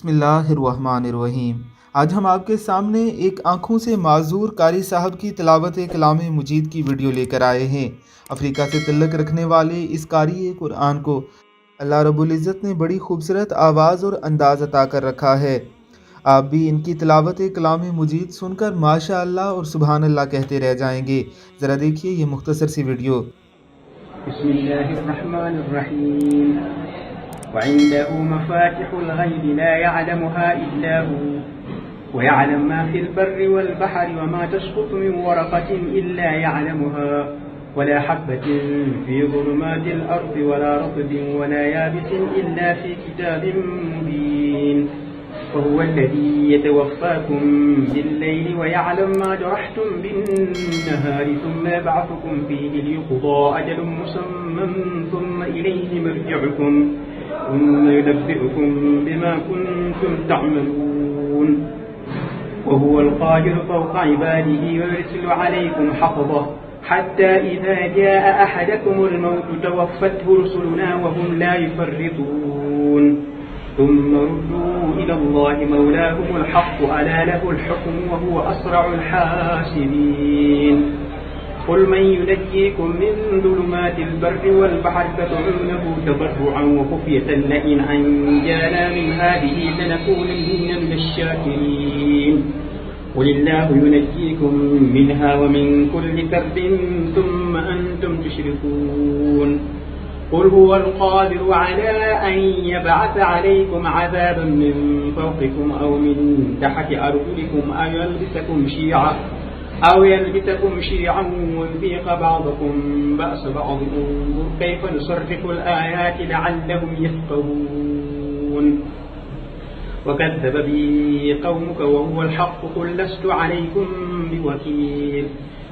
बिस्मिल्लाहिर्रहमानिर्रहीम। आज हम आपके सामने एक आँखों से माजूर कारी साहब की तिलावत कलाम मुजीद की वीडियो लेकर आए हैं। अफ्रीका से तल्लक रखने वाले इस कारी कुरान को अल्लाह रब्बुल इज़्ज़त ने बड़ी खूबसूरत आवाज़ और अंदाज़ अता कर रखा है। आप भी इनकी तिलावत कलाम मुजीद सुनकर माशा अल्लाह और सुबहान अल्लाह कहते रह जाएंगे। ज़रा देखिए ये मुख्तसर सी वीडियो। बिस्मिल्लाहिर्रहमानिर्रहीम। वइंदहु मफातिहुल गैबि ला यअलमुहा इल्ला हु वयअलम मा फिल बर्रि वल बहरि वमा तस्कुतु मिन वरक़तिन इल्ला यअलमुहा वला हब्बतिन फी ज़ुलुमातिल अर्दि वला रत्बिन वला याबिसिन इल्ला फी किताबिन मुबीन। وهو الذي يتوفاكم بالليل ويعلم ما جرحتم بالنهار ثم يبعثكم فيه ليقضى أجل مسمى ثم إليه مرجعكم ثم ينبئكم بما كنتم تعملون. وهو القاهر فوق عباده ويرسل عليكم حفظه حتى إذا جاء أحدكم الموت توفته رسلنا وهم لا يفرطون. ثم ردوا إلى الله مولاهم الحق ألا له الحكم وهو أسرع الحاسبين. قل من ينجيكم من ظلمات البر والبحر تدعونه تضرعا وخفية لئن أنجانا من هذه لنكونن من الشاكرين. قل الله ينجيكم منها ومن كل كرب ثم أنتم تشركون. قل هو القادر على أن يبعث عليكم عذابا من فوقكم أو من تحت أرجلكم أو يلبسكم شيعا ويذيق بعضكم بأس بعض. انظر كيف نصرف الآيات لعلهم يفقهون. وكذب به قومك وهو الحق قل لست عليكم بوكيل.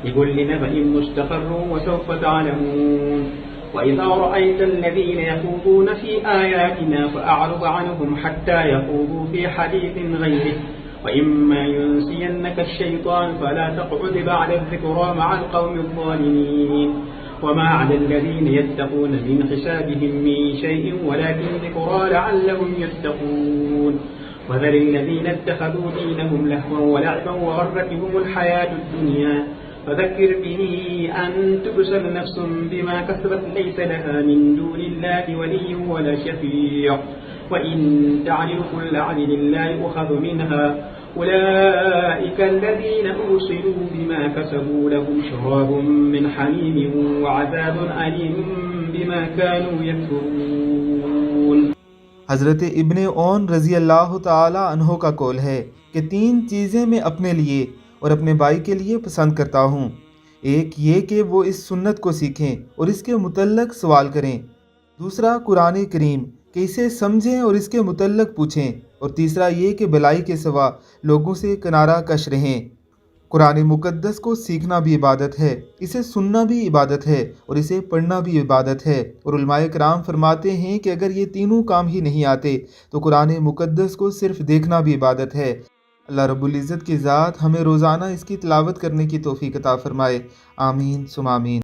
لكل نبأ مستقر وسوف تعلمون. وإذا رأيت الذين يخوضون في آياتنا فأعرض عنهم حتى يخوضوا في حديث غيره وإما ينسينك الشيطان فلا تقعد بعد الذكرى مع القوم الظالمين. وما على الذين يتقون من حسابهم من شيء ولكن ذكرى لعلهم يتقون. وذر الذين اتخذوا دينهم لهوا ولعبا وغرتهم الحياة الدنيا فذكر به أن تبصر نفس بما كسبت ليس لها من دون الله ولي ولا شفيع. وإن تعدل كل عدل لا يؤخذ منها. أولئك الذين أوصلوا بما كسبوا لهم شراب من حميم وعذاب أليم بما كانوا يكفرون. हज़रत इब्ने ओन रज़ी अल्लाह ताला अन्हो का कौल है कि 3 चीज़ें मैं अपने लिए और अपने भाई के लिए पसंद करता हूँ। एक ये कि वो इस सुन्नत को सीखें और इसके मुतल्लक सवाल करें। दूसरा कुरान करीम कि इसे समझें और इसके मुतल्लक पूछें। और तीसरा ये कि भलाई के सिवा लोगों से किनारा कश रहें। कुरान मुक़द्दस को सीखना भी इबादत है, इसे सुनना भी इबादत है और इसे पढ़ना भी इबादत है। और उलमाए किराम फरमाते हैं कि अगर ये तीनों काम ही नहीं आते तो कुरान मुक़द्दस को सिर्फ़ देखना भी इबादत है। अल्लाह रब्बुल इज़्ज़त की ज़ात हमें रोज़ाना इसकी तिलावत करने की तौफ़ीक़ अता फ़रमाए। आमीन सुम आमीन।